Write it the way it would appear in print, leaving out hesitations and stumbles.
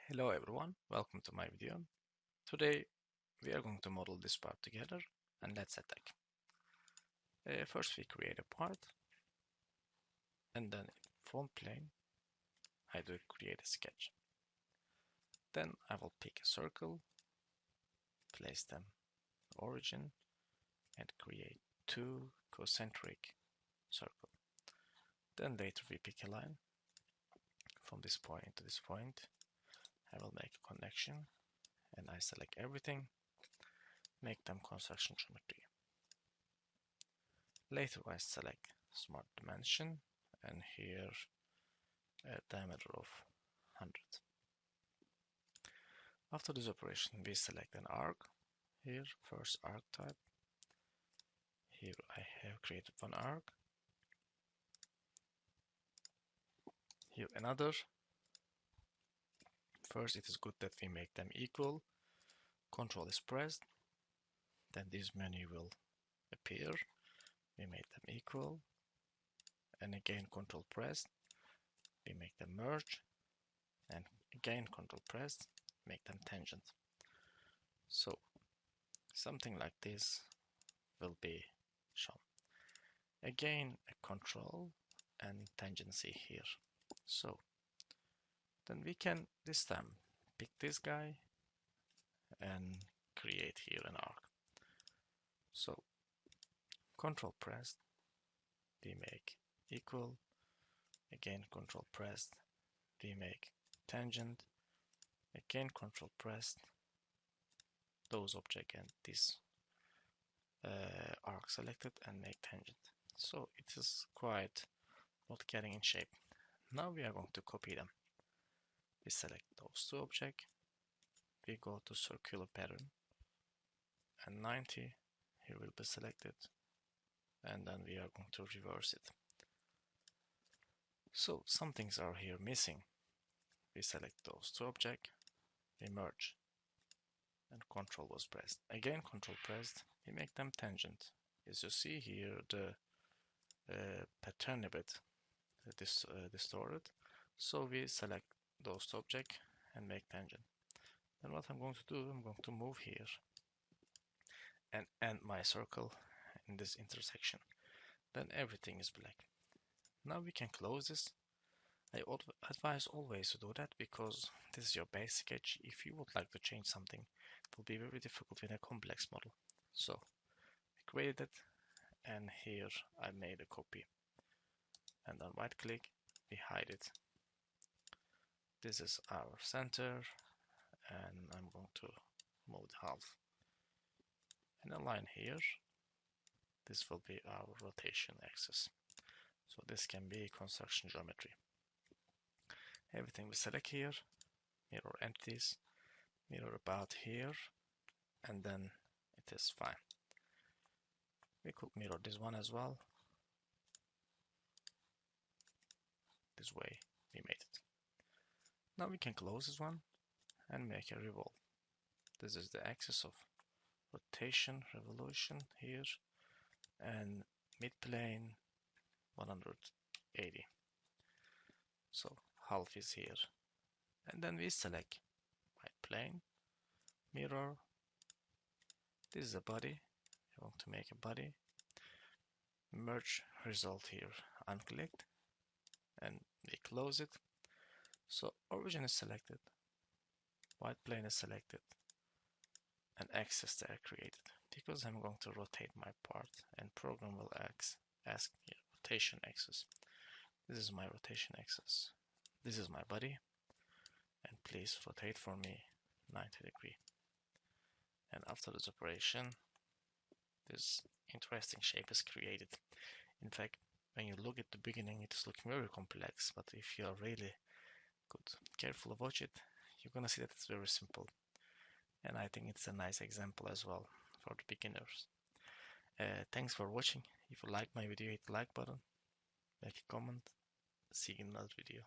Hello everyone, welcome to my video. Today we are going to model this part together and let's attack. First we create a part and then in front plane I do create a sketch. Then I will pick a circle, place them origin and create two concentric circles. Then later we pick a line from this point to this point. I will make a connection and I select everything, make them construction geometry. Later I select smart dimension and here a diameter of 100. After this operation we select an arc. Here first arc type. Here I have created one arc. Here another. First it is good that we make them equal. Control is pressed. Then this menu will appear. We make them equal. And again control pressed. We make them merge. And again control pressed. Make them tangent. So something like this will be shown. Again a control and tangency here. So then we can this time pick this guy and create here an arc. So control pressed, we make equal, again control pressed, we make tangent, again control pressed, those object and this arc selected and make tangent. So it is quite not getting in shape. Now we are going to copy them. We select those two objects, we go to circular pattern and 90 here will be selected and then we are going to reverse it. So some things are here missing. We select those two objects, we merge and control was pressed. Again control pressed, we make them tangent. As you see here the pattern a bit distorted. So we select those two objects and make tangent. Then what I'm going to do, I'm going to move here and end my circle in this intersection. Then everything is black. Now we can close this. I advise always to do that because this is your base sketch. If you would like to change something, it will be very difficult with a complex model. So I created it and here I made a copy. And then right click, we hide it. This is our center and I'm going to move the half. And align here. This will be our rotation axis. So this can be construction geometry. Everything we select here, mirror entities, mirror about here, and then it is fine. We could mirror this one as well. This way we made it. Now we can close this one and make a revolve. This is the axis of rotation, revolution here, and mid-plane 180. So half is here. And then we select right plane, mirror. This is a body. I want to make a body. Merge result here, unclicked, and we close it. So origin is selected, white plane is selected, and axis they are created. Because I'm going to rotate my part, and program will ask me rotation axis. This is my rotation axis. This is my body, and please rotate for me 90 degrees. And after this operation, this interesting shape is created. In fact, when you look at the beginning, it is looking very complex, but if you are really careful watch it, you're gonna see that it's very simple. And I think it's a nice example as well for the beginners. Thanks for watching. If you like my video, hit the like button, make a comment. See you in another video.